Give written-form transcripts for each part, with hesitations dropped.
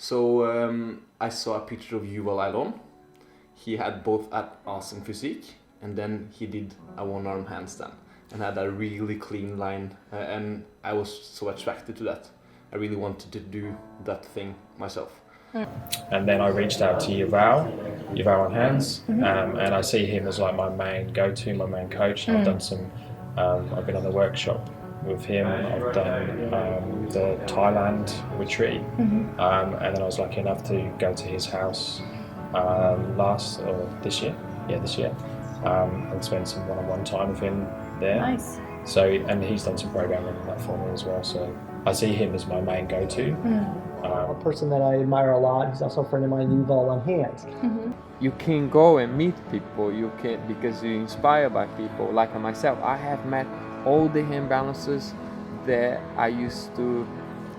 So I saw a picture of Yuval Ayalon. He had both an awesome physique, and then he did a one-arm handstand and had a really clean line, and I was so attracted to that. I really wanted to do that thing myself. And then I reached out to Yuval on hands, and I see him as like my main go-to, my main coach. I've done some, I've been on the workshop with him. I've done the Thailand retreat, and then I was lucky enough to go to his house this year, and spend some one-on-one time with him there. Nice. So, and he's done some programming on that for me as well. So I see him as my main go-to. A person that I admire a lot, who's also a friend of mine, Yuval on hands. You can go and meet people, you can, because you're inspired by people. Like myself, I have met all the hand balancers that I used to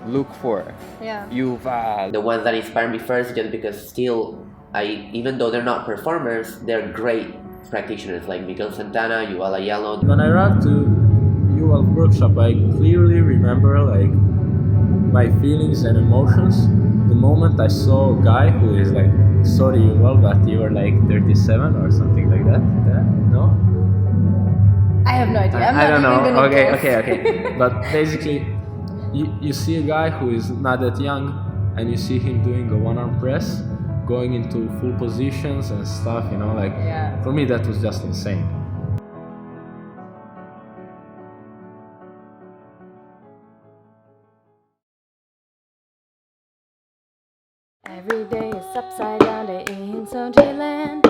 look for. Yeah. Yuval. The ones that inspire me first, just because still, even though they're not performers, they're great practitioners, like Miguel Santana, Yuval Ayalon. When I arrived to Yuval's workshop, I clearly remember like my feelings and emotions the moment I saw a guy who is like, sorry Yuval, but you were like 37 or something like that. Yeah? No? I have no idea. I don't know. Even gonna guess. Okay. But basically, you see a guy who is not that young, and you see him doing a one-arm press, going into full positions and stuff. You know, like for me that was just insane. Every day is upside down day in Soundschi land.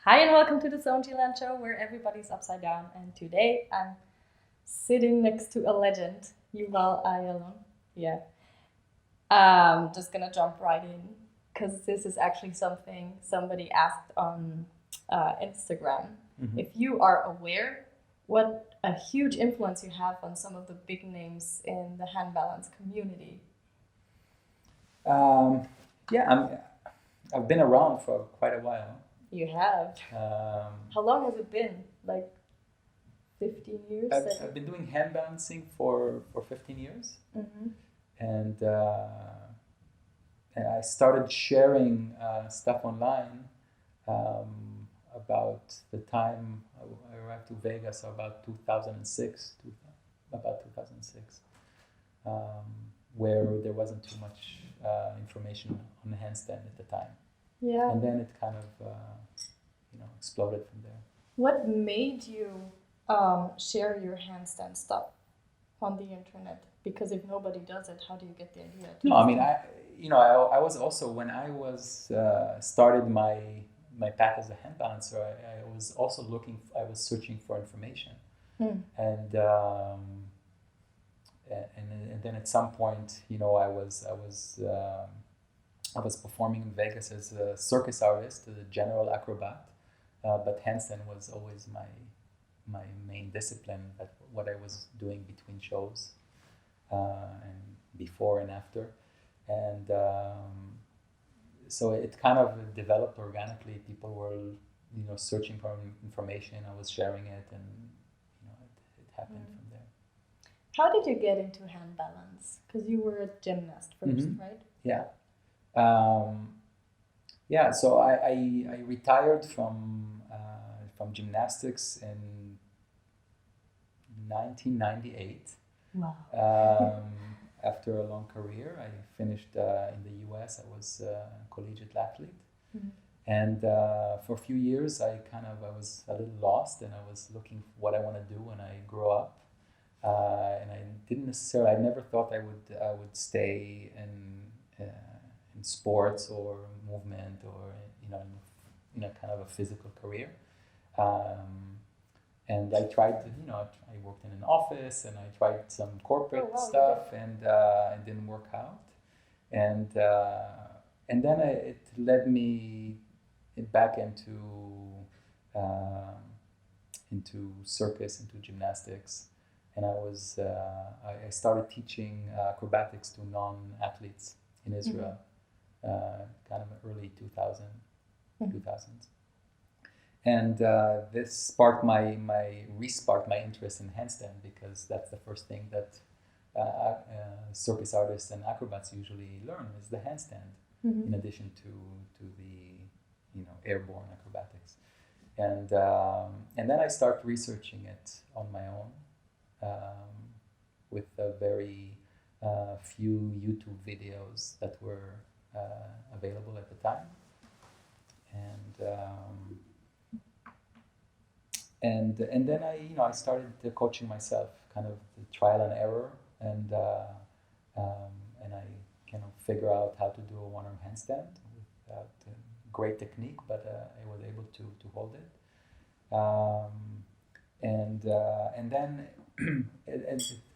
Hi and welcome to the Soundschi land show where everybody's upside down. And today I'm sitting next to a legend, Yuval Ayalon. Yeah. I'm just gonna jump right in because this is actually something somebody asked on Instagram. If you are aware what a huge influence you have on some of the big names in the hand balance community. I've been around for quite a while. You have. How long has it been? Like 15 years? I've been doing hand balancing for 15 years. And I started sharing stuff online about the time I arrived to Vegas, about 2006, where there wasn't too much information on the handstand at the time. Yeah. And then it kind of exploded from there. What made you share your handstand stuff on the internet? Because if nobody does it, how do you get the idea? No, I mean, I was also, when I was started my path as a hand balancer, I was also I was searching for information. And then at some point, I was performing in Vegas as a circus artist, a general acrobat, but handstand was always my main discipline. That's what I was doing between shows, and before and after, and so it kind of developed organically. People were searching for information. I was sharing it, and it happened from there. How did you get into hand balance? Because you were a gymnast first, right? Yeah. So I retired from gymnastics in 1998. Wow. After a long career, I finished in the US. I was a collegiate athlete. And for a few years, I was a little lost, and I was looking for what I want to do when I grow up. And I never thought I would stay in sports or movement or kind of a physical career. And I tried, I worked in an office and I tried some corporate stuff, and it didn't work out. And then it led me back into circus, into gymnastics. And I started teaching acrobatics to non-athletes in Israel, kind of early 2000s. And this sparked my interest in handstand, because that's the first thing that circus artists and acrobats usually learn is the handstand, in addition to the airborne acrobatics. And then I start researching it on my own with a very few YouTube videos that were available at the time, and then I started coaching myself, kind of the trial and error, and I kind of figure out how to do a one-arm handstand without great technique, but I was able to hold it. And then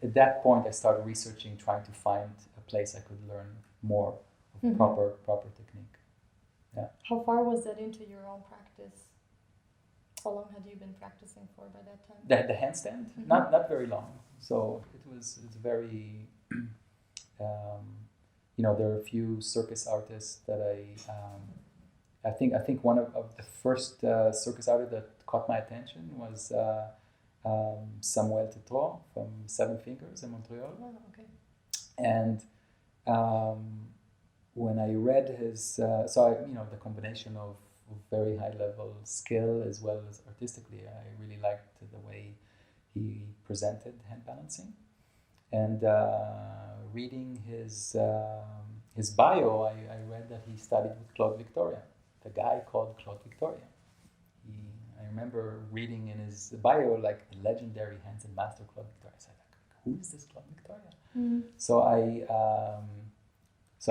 at that point I started researching, trying to find a place I could learn more of proper technique. Yeah. How far was that into your own practice? How long had you been practicing for by that time? The handstand? Not very long. So it's very there are a few circus artists that I think one of the first circus artists that caught my attention was Samuel Tetro from Seven Fingers in Montreal. Oh, okay. And when I read his, the combination of very high level skill as well as artistically, I really liked the way he presented hand balancing. And reading his bio, I read that he studied with Claude Victoria, the guy called Claude Victoria. I remember reading in his bio like the legendary handstand master Claude Victoria. I said, who is this Claude Victoria? So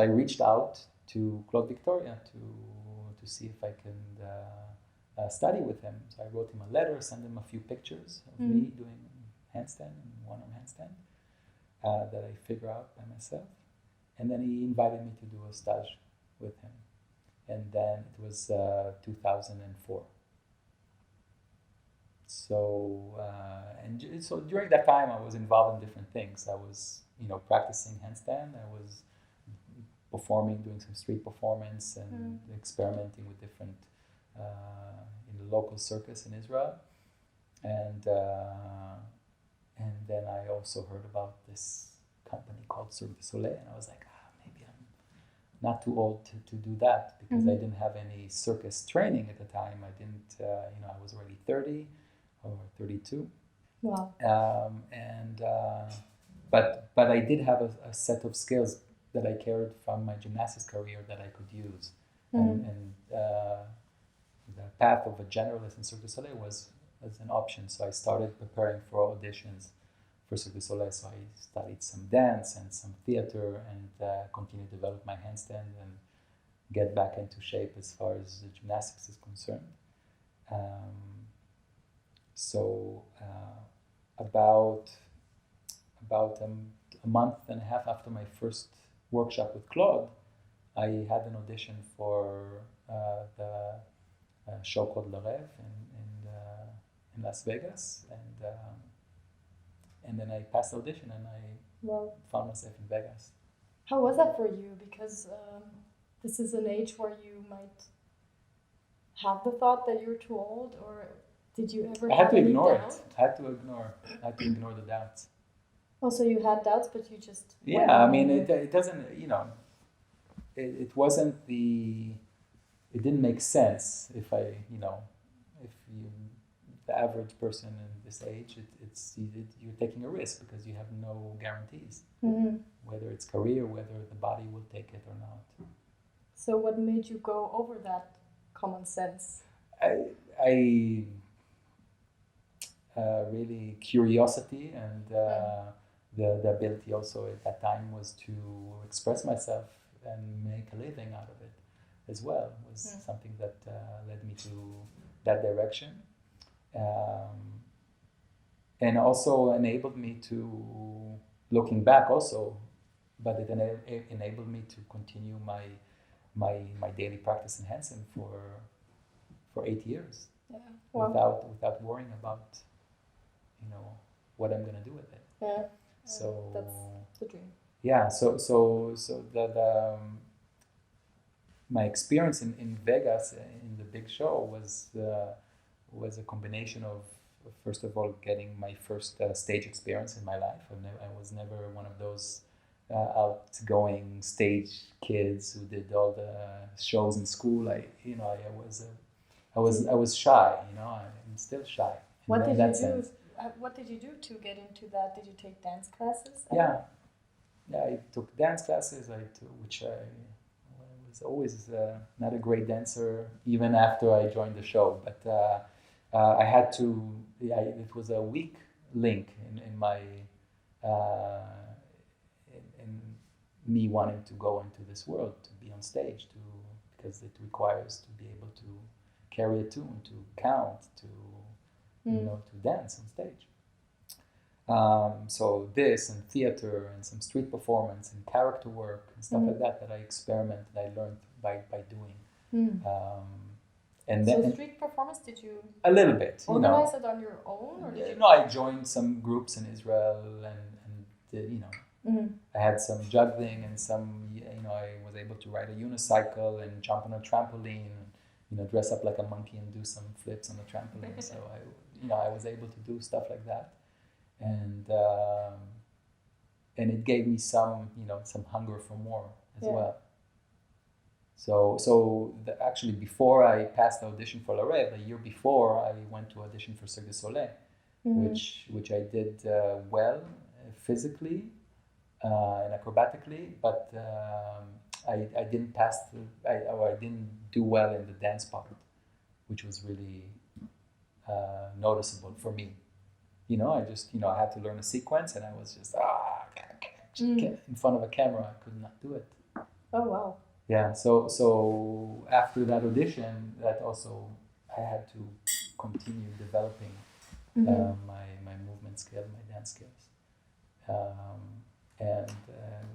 I reached out to Claude Victoria to see if I can study with him. So I wrote him a letter, sent him a few pictures of me doing handstand and one-arm handstand that I figure out by myself. And then he invited me to do a stage with him. And then it was 2004. So so during that time I was involved in different things. I was practicing handstand. I was performing, doing some street performance and experimenting with different in the local circus in Israel. And then I also heard about this company called Cirque du Soleil, and I was like, maybe I'm not too old to do that, because I didn't have any circus training at the time. I didn't, I was already 30 or 32. Wow. But I did have a set of skills that I carried from my gymnastics career that I could use. And the path of a generalist in Cirque du Soleil was an option. So I started preparing for auditions for Cirque du Soleil. So I studied some dance and some theater and continued to develop my handstand and get back into shape as far as the gymnastics is concerned. About a month and a half after my first workshop with Claude, I had an audition for the show called Le Rêve in Las Vegas, and then I passed the audition and I found myself in Vegas. How was that for you? Because this is an age where you might have the thought that you're too old, or did you ever? I had to have any ignore doubt? it. I had to ignore the doubts. Oh, so you had doubts, but you just went Yeah, I on mean, with it doesn't, it wasn't it didn't make sense if the average person in this age, you're taking a risk because you have no guarantees, whether it's career, whether the body will take it or not. So what made you go over that common sense? I really curiosity and the ability also at that time was to express myself and make a living out of it as well, was something that led me to that direction, and also enabled me to, looking back also, but it enabled me to continue my daily practice in handstand for 8 years. Yeah. Wow. without worrying about what I'm gonna do with it. Yeah. So that's the dream. yeah, so the my experience in Vegas in the big show was a combination of first of all getting my first stage experience in my life. I was never one of those outgoing stage kids who did all the shows in school. I was shy. I'm still shy. What in did that you sense. do? What did you do to get into that? Did you take dance classes? Yeah, I took dance classes. Which I was always not a great dancer, even after I joined the show. But I had to. It was a weak link in my in me wanting to go into this world, to be on stage, because it requires to be able to carry a tune, to count, to to dance on stage. So this and theater and some street performance and character work and stuff like that I experimented, I learned by doing. And so then street performance, did you a little bit, organize it on your own, or did you? I joined some groups in Israel and did, I had some juggling and some, I was able to ride a unicycle and jump on a trampoline and, dress up like a monkey and do some flips on the trampoline. So I was able to do stuff like that. And it gave me some hunger for more as well. So actually, before I passed the audition for La Rêve, the year before, I went to audition for Cirque du Soleil, which I did well physically and acrobatically, but I didn't pass. I didn't do well in the dance part, which was really noticeable for me. I just I had to learn a sequence, and I was just in front of a camera. I could not do it. Oh wow. Yeah, so after that audition, that also I had to continue developing my movement skills, my dance skills. And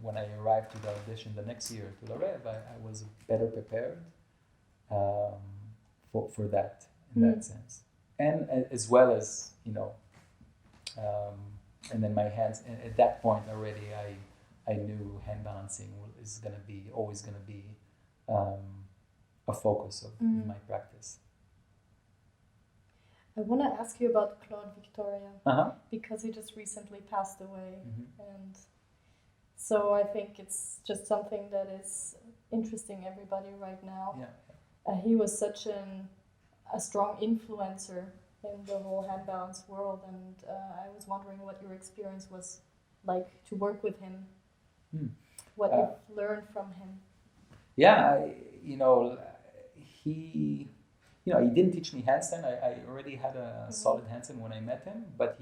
when I arrived to the audition the next year to La Rêve, I was better prepared for that in that sense, and as well as and then my hands. At that point already, I knew hand balancing is always gonna be a focus of my practice. I want to ask you about Claude Victoria because he just recently passed away, and so I think it's just something that is interesting everybody right now. Yeah. He was such a strong influencer in the whole hand balance world, and I was wondering what your experience was like to work with him. What you've learned from him. Yeah, he didn't teach me handstand. I already had a solid handstand when I met him, but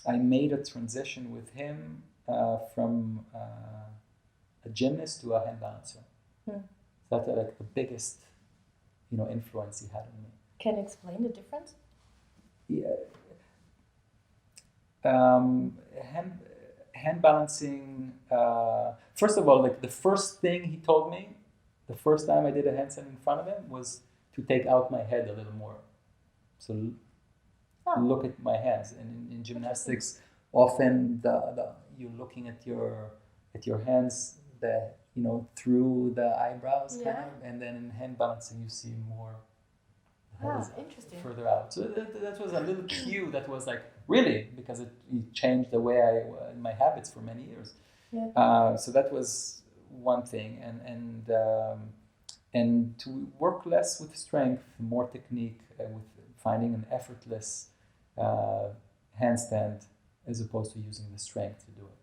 I made a transition with him from a gymnast to a hand balancer. That's like the biggest, influence he had on me. Can you explain the difference? Yeah. Hand balancing. First of all, like the first thing he told me, the first time I did a handstand in front of him, was to take out my head a little more. So look at my hands. And in gymnastics, often you're looking at your hands through the eyebrows, kind of, and then in hand balancing you see more. Interesting. Further out. So that was a little cue that was like, really, because it changed the way my habits for many years. Yeah. So that was one thing, and to work less with strength, more technique, with finding an effortless handstand as opposed to using the strength to do it.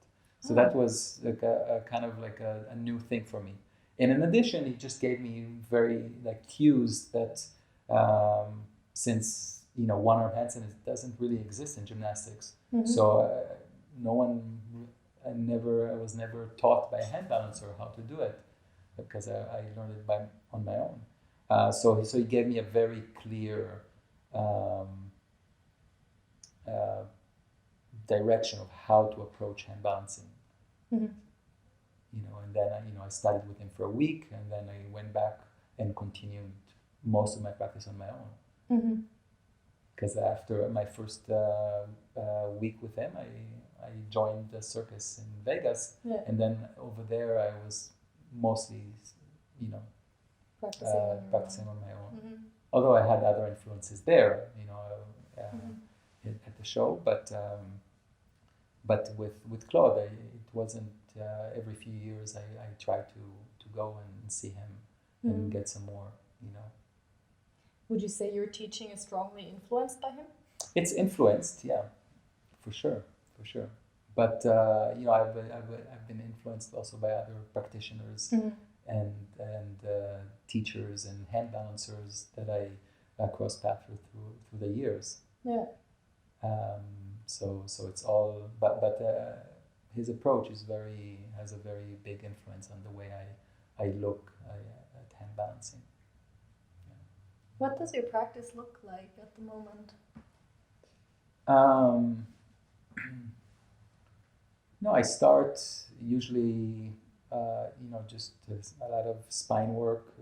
So that was like a kind of like a new thing for me. And in addition, he just gave me very cues that since one-arm handstand doesn't really exist in gymnastics, so I was never taught by a hand balancer how to do it, because I learned it on my own. So he gave me a very clear direction of how to approach hand balancing. And then I studied with him for a week, and then I went back and continued most of my practice on my own. Because after my first week with him, I joined the circus in Vegas, and then over there I was mostly, practicing on my own. although I had other influences there, at the show, but with Claude, it wasn't every few years. I try to go and see him and get some more. Would you say your teaching is strongly influenced by him? It's influenced, yeah, for sure. But I've been influenced also by other practitioners and teachers and hand balancers that I crossed paths through the years. Yeah. So it's all, but his approach has a very big influence on the way I look at hand balancing. Yeah. What does your practice look like at the moment? No, I start usually, just a lot of spine work,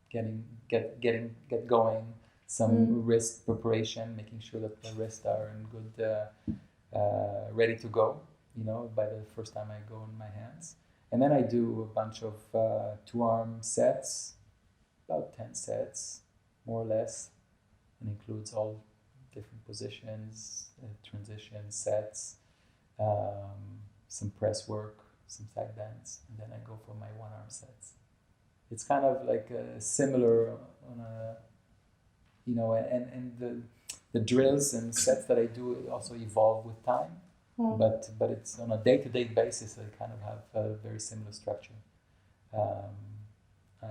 get going, some wrist preparation, making sure that the wrists are in good, ready to go, by the first time I go in my hands. And then I do a bunch of 2-arm sets, about 10 sets, more or less, and includes all different positions, transitions, sets, some press work, some side bends, and then I go for my 1-arm sets. It's kind of like similar on a, and the drills and sets that I do also evolve with time, but it's on a day-to-day basis. I kind of have a very similar structure. I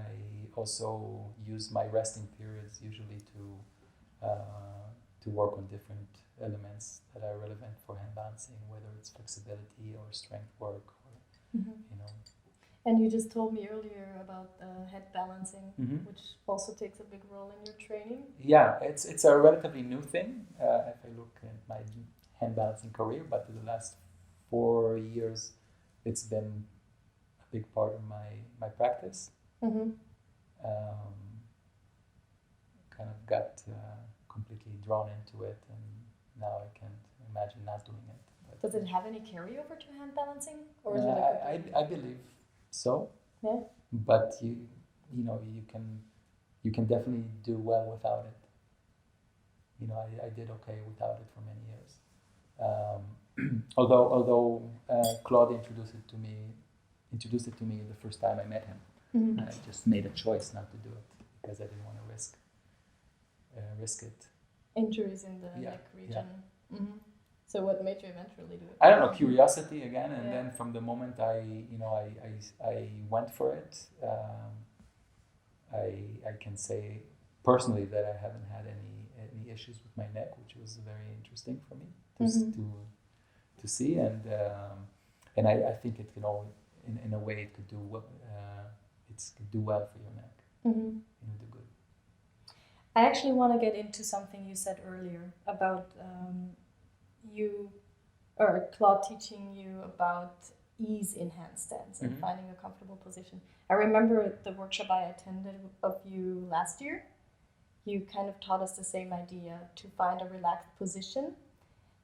also use my resting periods usually to work on different elements that are relevant for hand balancing, whether it's flexibility or strength work, or And you just told me earlier about head balancing, which also takes a big role in your training. Yeah, it's a relatively new thing if I look at my hand balancing career, but in the last 4 years, it's been a big part of my practice. Kind of got completely drawn into it, and now I can't imagine not doing it. But does it have any carryover to hand balancing, or is I believe so. Yeah. But you can definitely do well without it. I did okay without it for many years. Although Claude introduced it to me the first time I met him. I just made a choice not to do it because I didn't want to risk it. Injuries in the neck region. Yeah. So what made you eventually do it? I don't know, curiosity again, and then from the moment I went for it, I can say personally that I haven't had any issues with my neck, which was very interesting for me to see, and I think it can all in a way it could do do well for your neck. Do good. I actually want to get into something you said earlier about Claude teaching you about ease in handstands and finding a comfortable position. I remember the workshop I attended of you last year. You kind of taught us the same idea, to find a relaxed position,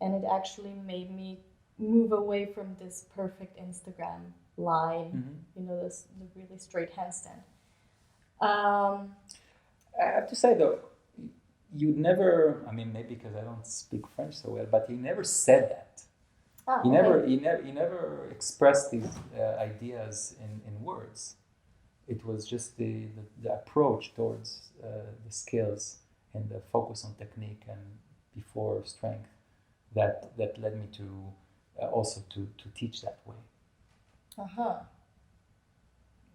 and it actually made me move away from this perfect Instagram line, the really straight handstand. I have to say though, you never, maybe because I don't speak French so well, but he never said that. He never expressed these ideas in words. It was just the approach towards the skills and the focus on technique and before strength that led me to also to teach that way.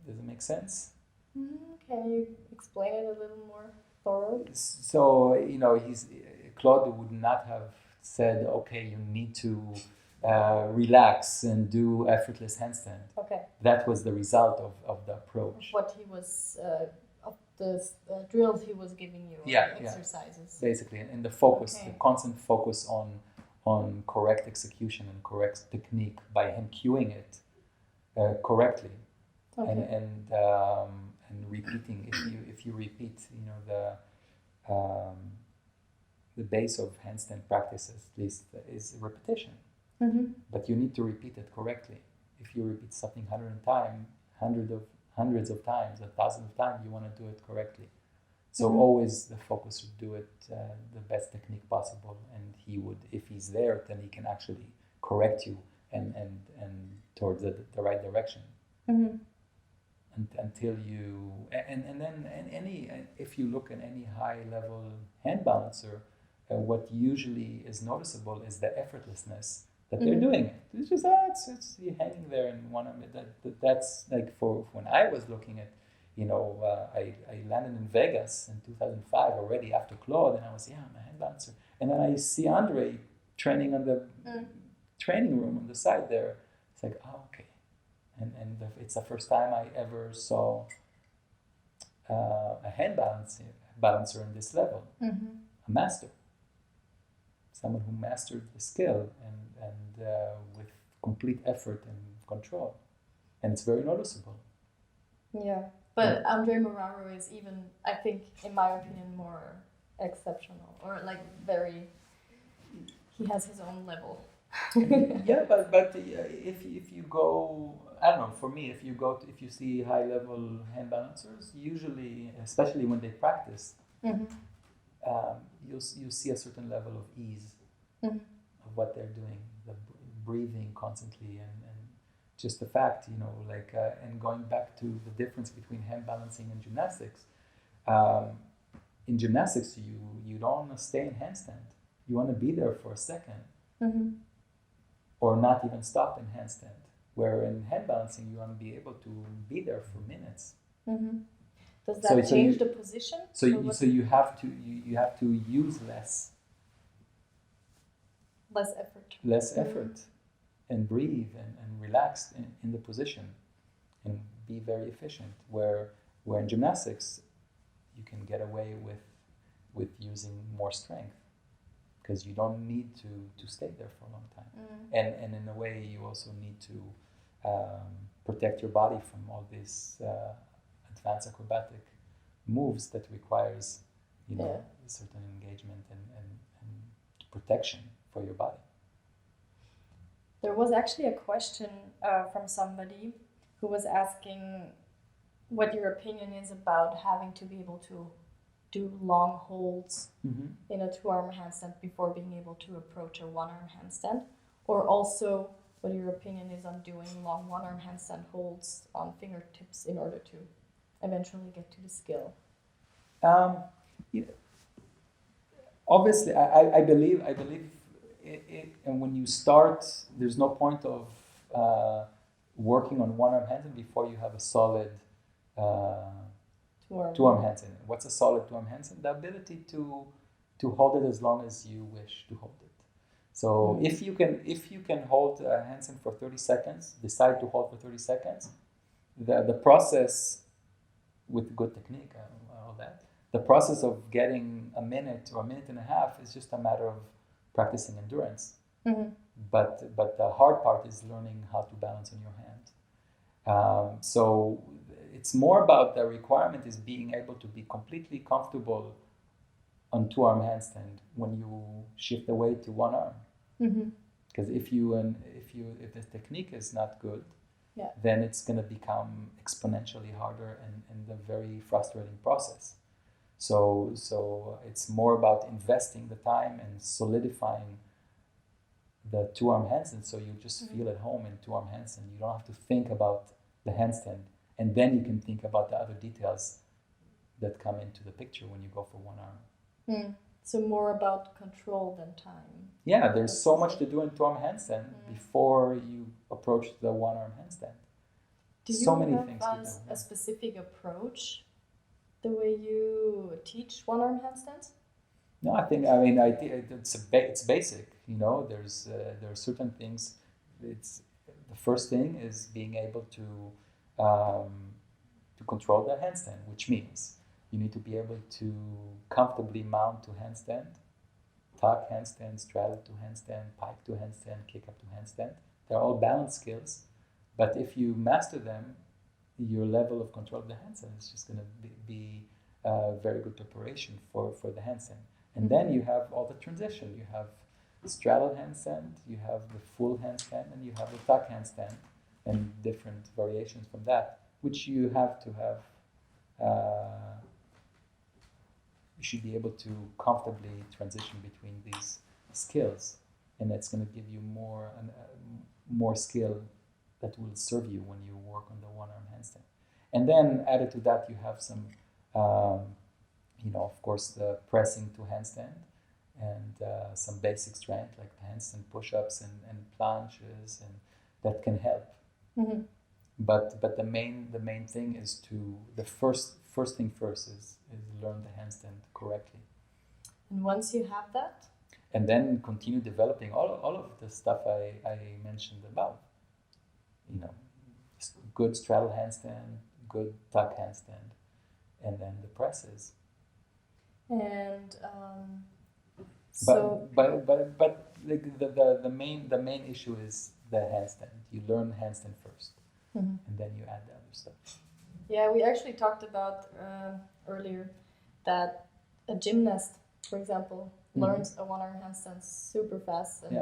Does it make sense? Can you explain it a little more thoroughly? So, Claude would not have said, okay, you need to relax and do effortless handstand. Okay. That was the result of the approach. What he was, of the drills he was giving you, exercises. Basically, and the focus, the constant focus on correct execution and correct technique by him cueing it correctly. And repeating, if you repeat, the base of handstand practice at least is repetition. But you need to repeat it correctly. If you repeat something 100 times, hundreds of times, 1,000 of times, you want to do it correctly. So always the focus should do it the best technique possible, and he would, if he's there, then he can actually correct you and towards the right direction. Until you and then any if you look at any high level hand balancer, what usually is noticeable is the effortlessness that they're doing it. It's just it's you're hanging there in one of it. That's like for when I was looking at, I landed in Vegas in 2005 already after Claude, and I was I'm a hand balancer, and then I see Andre training on the training room on the side there. It's like, oh, okay. And it's the first time I ever saw a hand balancer in this level, a master, someone who mastered the skill and with complete effort and control, and it's very noticeable. Yeah, but Andre Moraro is even, I think, in my opinion, more exceptional, or like he has his own level. Yeah, but if you go, I don't know. For me, if you see high level hand balancers, usually, especially when they practice, you see a certain level of ease of what they're doing, the breathing constantly, and just the fact, and going back to the difference between hand balancing and gymnastics. In gymnastics, you don't want to stay in handstand. You want to be there for a second. Or not even stop in handstand. Where in hand balancing, you want to be able to be there for minutes. Does that change the position? So you have to use less effort. Less effort, and breathe and relax in the position, and be very efficient. Where in gymnastics, you can get away with using more strength, because you don't need to stay there for a long time. And in a way, you also need to protect your body from all these advanced acrobatic moves that requires, a certain engagement and protection for your body. There was actually a question from somebody who was asking what your opinion is about having to be able to do long holds in a 2-arm handstand before being able to approach a 1-arm handstand, or also what your opinion is on doing long 1-arm handstand holds on fingertips in order to eventually get to the skill. Obviously, I believe it, and when you start, there's no point of working on 1-arm handstand before you have a solid 2-arm handstand. What's a solid 2-arm handstand? The ability to hold it as long as you wish to hold it. So if you can hold a handstand for 30 seconds, decide to hold for 30 seconds, the process with good technique, all that, the process of getting a minute or a minute and a half is just a matter of practicing endurance. But the hard part is learning how to balance on your hand. So it's more about the requirement is being able to be completely comfortable on 2-arm handstand when you shift away to 1 arm. Because if the technique is not good, then it's going to become exponentially harder and a very frustrating process. So it's more about investing the time and solidifying the 2-arm handstand, so you just feel at home in 2-arm handstand. You don't have to think about the handstand, and then you can think about the other details that come into the picture when you go for 1 arm. So more about control than time. Yeah, there's so much to do in 2-arm handstand before you approach the 1-arm handstand. Do you so many have things to do. A specific approach the way you teach 1-arm handstands? No, I think it's basic. There are certain things. It's the first thing is being able to control the handstand, which means you need to be able to comfortably mount to handstand, tuck handstand, straddle to handstand, pike to handstand, kick up to handstand. They're all balance skills, but if you master them, your level of control of the handstand is just going to be very good preparation for the handstand. And then you have all the transition. You have the straddle handstand, you have the full handstand, and you have the tuck handstand, and different variations from that, which you have to have you should be able to comfortably transition between these skills, and that's going to give you more skill that will serve you when you work on the one-arm handstand. And then added to that, you have some, of course, the pressing to handstand, and some basic strength like the handstand push-ups and planches, and that can help. Mm-hmm. But the main thing is the first thing first is learn the handstand correctly. And once you have that, and then continue developing all of the stuff I mentioned above. Good straddle handstand, good tuck handstand, and then the presses. And but like the main issue is the handstand. You learn handstand first, mm-hmm. and then you add the other stuff. Yeah, we actually talked about earlier that a gymnast, for example, learns a one-arm handstand super fast, and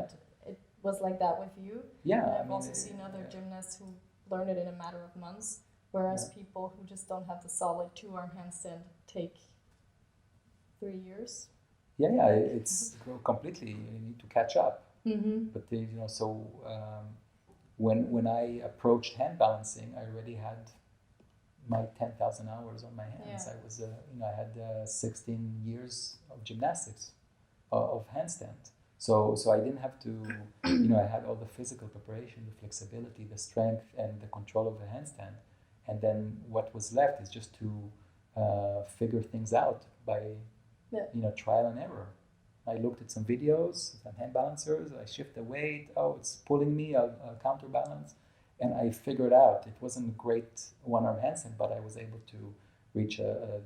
it was like that with you. Yeah, and I've also seen other gymnasts who learn it in a matter of months, whereas people who just don't have the solid two-arm handstand take 3 years. Yeah, it's completely, you need to catch up. Mm-hmm. But when I approached hand balancing, I already had my 10,000 hours on my hands. Yeah. I was I had 16 years of gymnastics of handstand. So I didn't have to, I had all the physical preparation, the flexibility, the strength, and the control of the handstand. And then what was left is just to figure things out by, trial and error. I looked at some videos, some hand balancers, I shift the weight, it's pulling me, I'll counterbalance. And I figured out it wasn't a great one-arm handstand, but I was able to reach a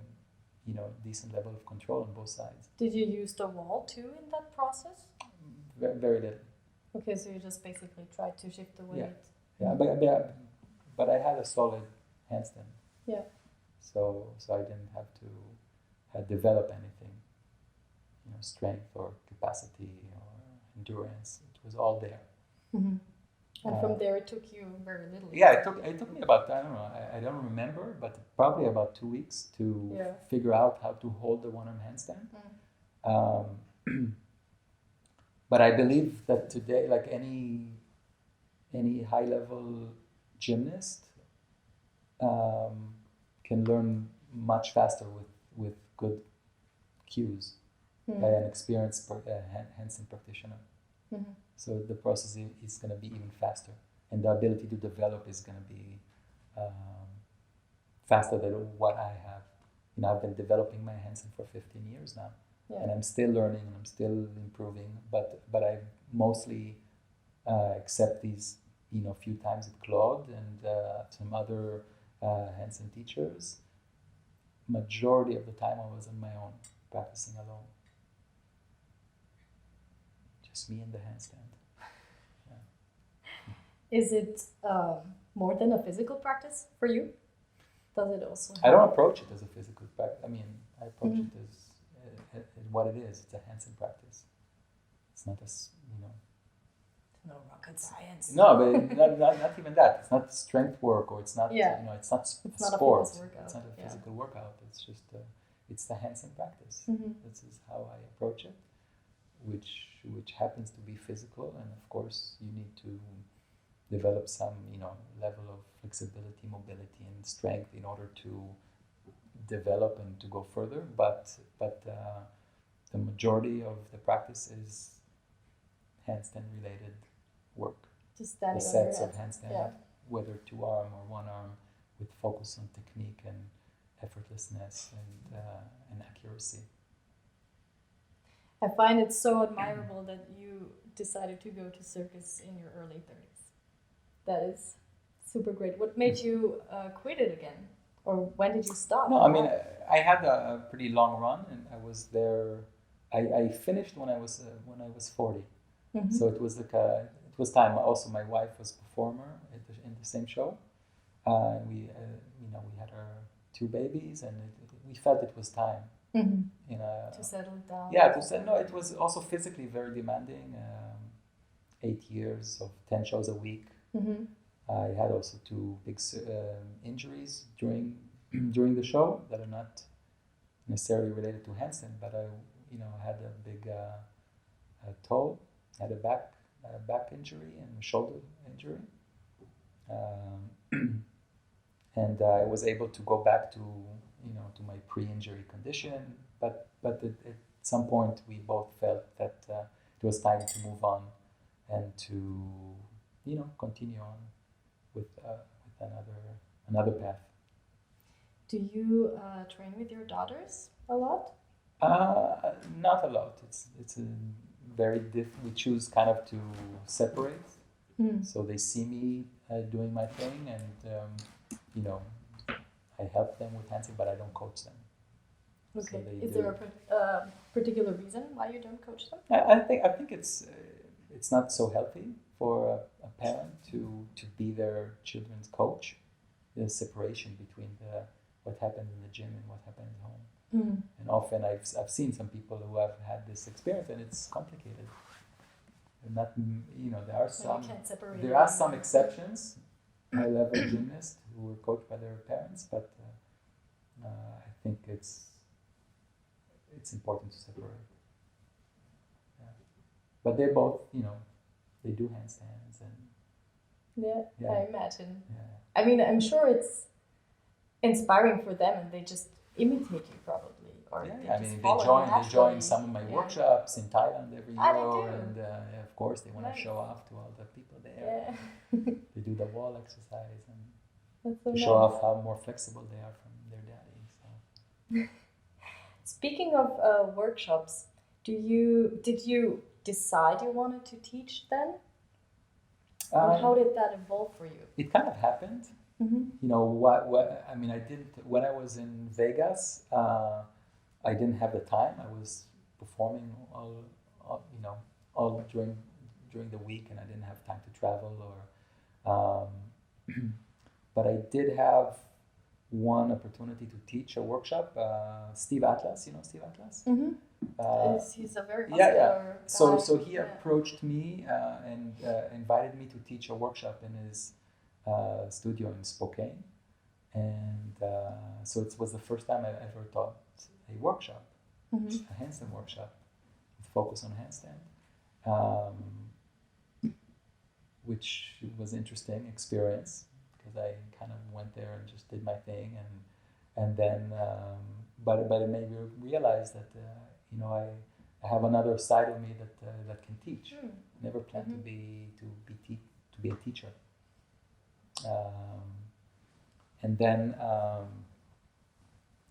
decent level of control on both sides. Did you use the wall too in that process? Very, very little. Okay, so you just basically tried to shift the weight. Yeah, but I had a solid handstand. Yeah. So I didn't have to develop anything, strength or capacity or endurance. It was all there. Mm-hmm. And from there, it took you very little. Yeah, it took me about, I don't know, I don't remember, but probably about 2 weeks to figure out how to hold the one-arm handstand. Mm. But I believe that today, like any high-level gymnast can learn much faster with good cues by an experienced handstand practitioner. Mm-hmm. So the process is going to be even faster, and the ability to develop is going to be faster than what I have. I've been developing my handstand for 15 years now, and I'm still learning and I'm still improving. But I mostly accept these, few times at Claude and some other handstand teachers. Majority of the time, I was on my own, practicing alone. Just me and the handstand. Is it more than a physical practice for you? Does it also I don't approach it as a physical practice. I mean, I approach it as what it is. It's a handstand practice. It's not no rocket science. No, but not even that. It's not strength work, or it's not. It's not it's sport. Not a workout. It's not a physical workout. It's just it's the handstand practice. Mm-hmm. This is how I approach it, which happens to be physical, and of course you need to develop some level of flexibility, mobility, and strength in order to develop and to go further. But the majority of the practice is handstand related work. Just standing the sets on your of head. handstand, whether 2 arm or 1 arm, with focus on technique and effortlessness and accuracy. I find it so admirable that you decided to go to circus in your early 30s. That is super great. What made you quit it again? Or when did you stop? No, I mean, I had a pretty long run, and I was there. I finished when I was 40. Mm-hmm. So it was it was time. Also, my wife was a performer in the same show. We had our 2 babies, and we felt it was time. Mm-hmm. To settle down. Yeah, it was also physically very demanding. 8 years of 10 shows a week. Mm-hmm. I had also 2 big injuries during the show that are not necessarily related to handstand, but I had a big toe, had a back injury and a shoulder injury, and I was able to go back to to my pre-injury condition, but at some point we both felt that it was time to move on and to continue on with another path. Do you train with your daughters a lot? Not a lot. It's a very we choose kind of to separate. So they see me doing my thing, and I help them with handstand, but I don't coach them. Okay. So Is there a particular reason why you don't coach them? I think it's not so healthy for a parent to be their children's coach. There's separation between what happens in the gym and what happens at home. And often I've seen some people who have had this experience, and it's complicated. And not there are some exceptions, high level gymnasts who were coached by their parents, but I think it's important to separate. Yeah. But they both they do handstands and yeah. I imagine. Yeah. I mean, I'm sure it's inspiring for them, and they just imitate you probably. Or I mean, they join some of my workshops in Thailand every year, and of course they want to show off to all the people there. Yeah. They do the wall exercise and so show off how more flexible they are from their daddy. So. Speaking of workshops, did you decide you wanted to teach then? Or how did that evolve for you? It kind of happened. Mm-hmm. What I mean, I didn't when I was in Vegas. I didn't have the time. I was performing all during the week, and I didn't have time to travel. But I did have one opportunity to teach a workshop. Steve Atlas, Steve Atlas. Mm-hmm. He's a very popular guy. So he approached me and invited me to teach a workshop in his studio in Spokane, and so it was the first time I ever taught a workshop, a handstand workshop, with focus on handstand, which was an interesting experience because I kind of went there and just did my thing, and then but it made me realize that I have another side of me that can teach. Never planned to be a teacher, and then.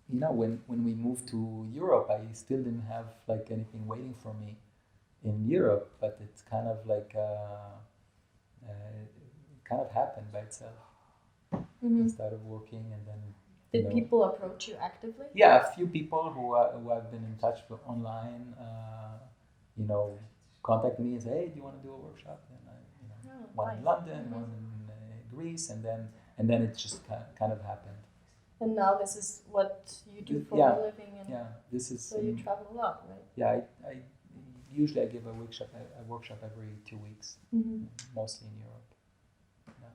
When we moved to Europe, I still didn't have like anything waiting for me in Europe, but it's kind of like it kind of happened by itself. I started working, and then. Did people approach you actively? Yeah, a few people who I've been in touch with online, contact me and say, "Hey, do you want to do a workshop?" And one in London, one in Greece, and then it just kind of happened. And now this is what you do for a living, and this is. So you travel a lot, right? Yeah, I usually give a workshop every 2 weeks, mostly in Europe. Yeah.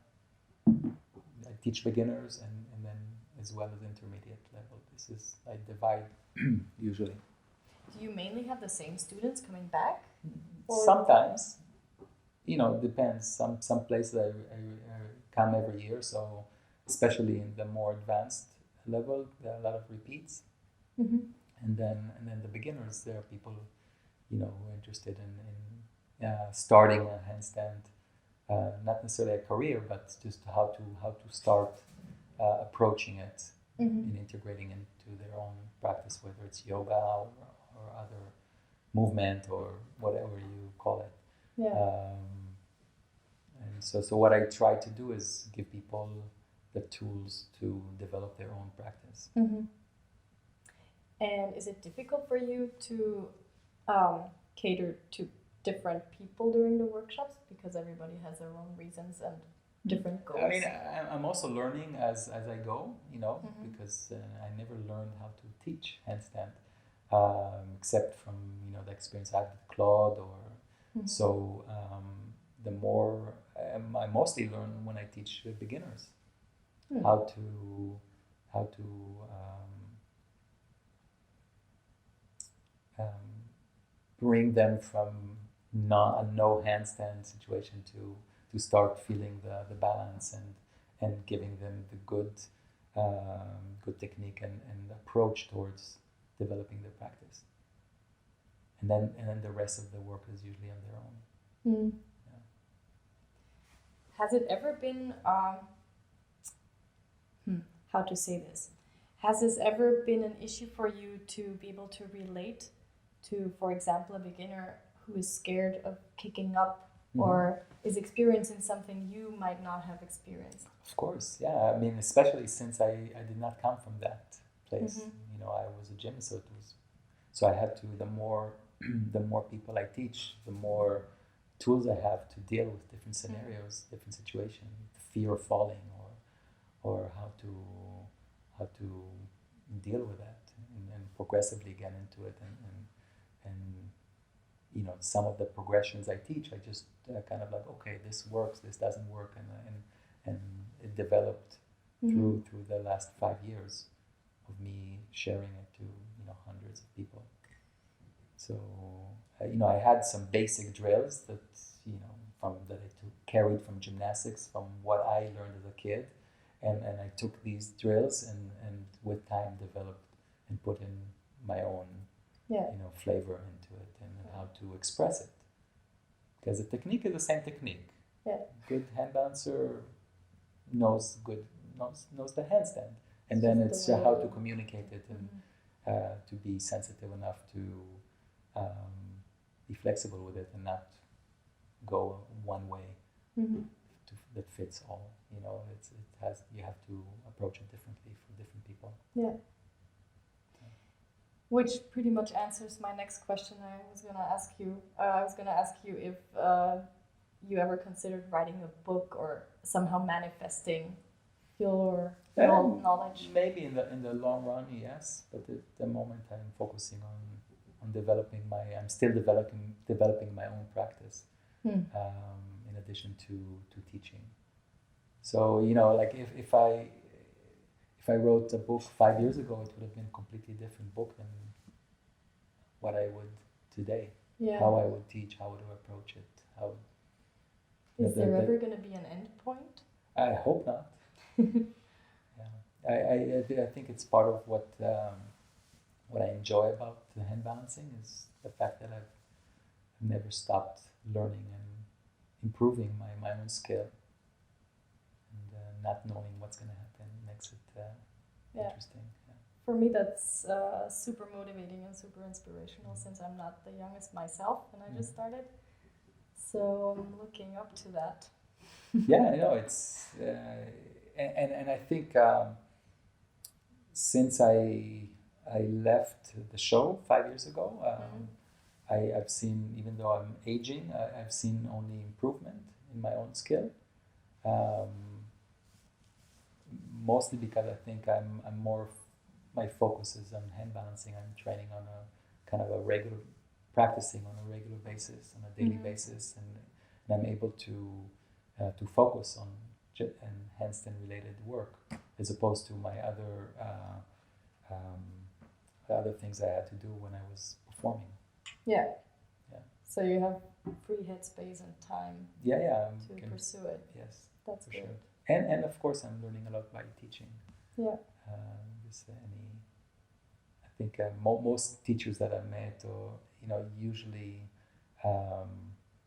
I teach beginners and then as well as intermediate level. This is I divide usually. Do you mainly have the same students coming back? Sometimes, it depends. Some places I come every year, so. Especially in the more advanced level, there are a lot of repeats, and then the beginners. There are people, who are interested in starting a handstand, not necessarily a career, but just how to start approaching it and integrating into their own practice, whether it's yoga or other movement or whatever you call it. Yeah. And so what I try to do is give people the tools to develop their own practice. And is it difficult for you to cater to different people during the workshops, because everybody has their own reasons and different goals? I mean, I'm also learning as I go, because I never learned how to teach handstand, except from the experience I had with Claude so the more I mostly learn when I teach beginners. How to bring them from a no handstand situation to start feeling the balance and giving them the good technique and approach towards developing their practice. And then the rest of the work is usually on their own. Mm. Yeah. Has it ever been, how to say this? Has this ever been an issue for you to be able to relate to, for example, a beginner who is scared of kicking up or is experiencing something you might not have experienced? Of course, yeah. I mean, especially since I did not come from that place. You know, I was a gymnast, so I had to. The more people I teach, the more tools I have to deal with different scenarios, different situations, fear of falling, or how to deal with that, and progressively get into it, and you know, some of the progressions I teach, I just kind of like, okay, this works, this doesn't work, and it developed through the last 5 years of me sharing it to, you know, hundreds of people. So you know, I had some basic drills that, you know, that I carried from gymnastics, from what I learned as a kid, and I took these drills and with time developed and put in my own you know, flavor into it and how to express it. Because the technique is the same technique. Yeah. Good hand balancer knows the handstand, and then it's how to communicate it and to be sensitive enough to be flexible with it and not go one way that fits all. You know, you have to approach it differently for different people. Yeah. Which pretty much answers my next question. I was gonna ask you if you ever considered writing a book or somehow manifesting your knowledge. Maybe in the long run, yes. But at the moment, I'm focusing on developing I'm still developing my own practice in addition to teaching. So, you know, like if I wrote a book 5 years ago, it would have been a completely different book than what I would today. Yeah. How I would teach, how to approach it. Is there ever going to be an end point? I hope not. I think it's part of what I enjoy about the hand balancing is the fact that I've never stopped learning and improving my own skill. And not knowing what's going to happen makes it interesting. Yeah. For me, that's super motivating and super inspirational since I'm not the youngest myself and I just started. So I'm looking up to that. Yeah, I know it's and I think since I left the show 5 years ago, I've seen, even though I'm aging, I've seen only improvement in my own skill. Mostly because I think I'm more. My focus is on hand balancing. I'm training on a kind of a regular, practicing on a regular basis, on a daily basis, and I'm able to focus on handstand related work as opposed to my other things I had to do when I was performing. Yeah. So you have free headspace and time. To pursue it. Yes, that's for good. sure. And of course, I'm learning a lot by teaching. Yeah. I think most teachers that I met, or usually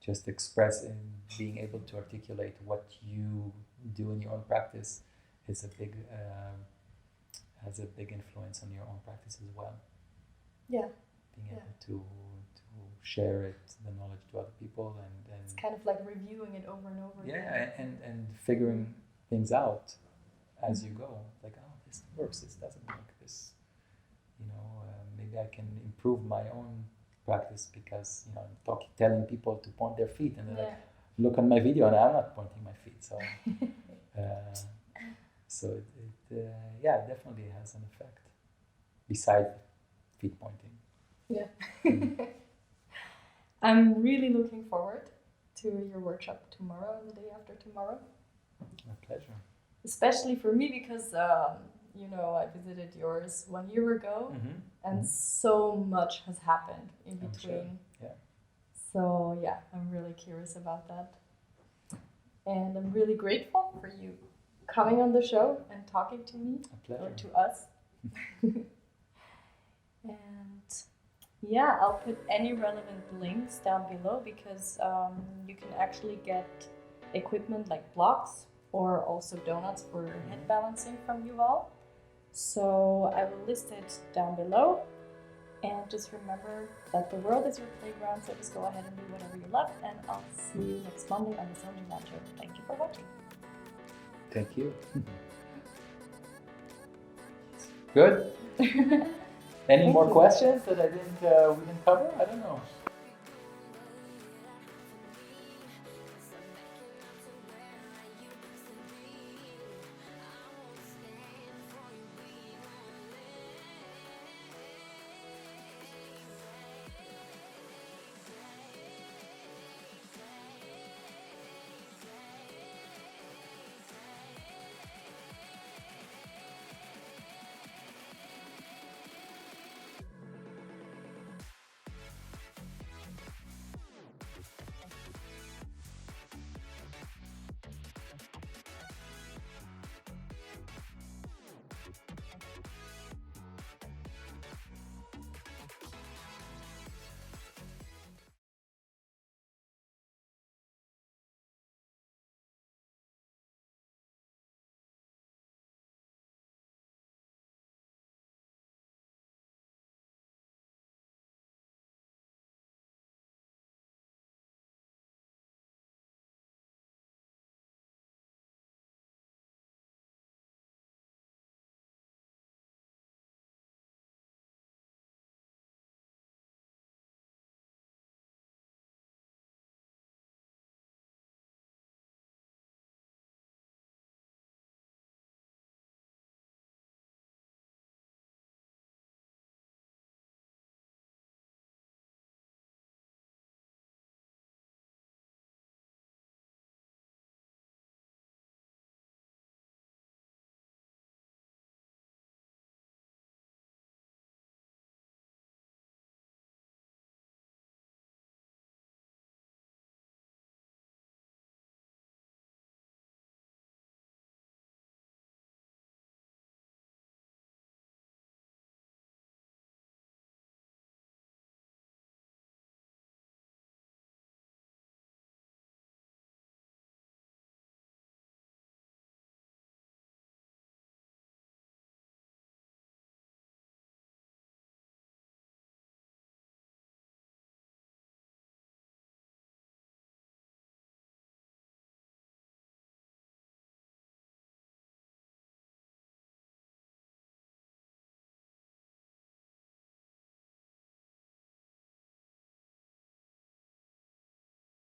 just express in being able to articulate what you do in your own practice is has a big influence on your own practice as well. Yeah. Being able to share it, the knowledge to other people, and it's kind of like reviewing it over and over again. Yeah, and figuring things out as you go. Like, oh, this works, this doesn't work, this, maybe I can improve my own practice because, I'm telling people to point their feet and they're like, look on my video and I'm not pointing my feet. So, it definitely has an effect besides feet pointing. Yeah. I'm really looking forward to your workshop tomorrow and the day after tomorrow. My pleasure. Especially for me because you know, I visited yours 1 year ago, Mm-hmm. and so much has happened in I'm between. sure. Yeah. So yeah, I'm really curious about that. And I'm really grateful for you coming on the show and talking to me A pleasure. or to us. And yeah, I'll put any relevant links down below because you can actually get equipment like blocks or also donuts for head balancing from Yuval. So I will list it down below. And just remember that the world is your playground, so just go ahead and do whatever you love. And I'll see you next Monday on the Soundschi Show. Thank you for watching. Thank you. Good. Any Thank more you. questions that we didn't cover? I don't know.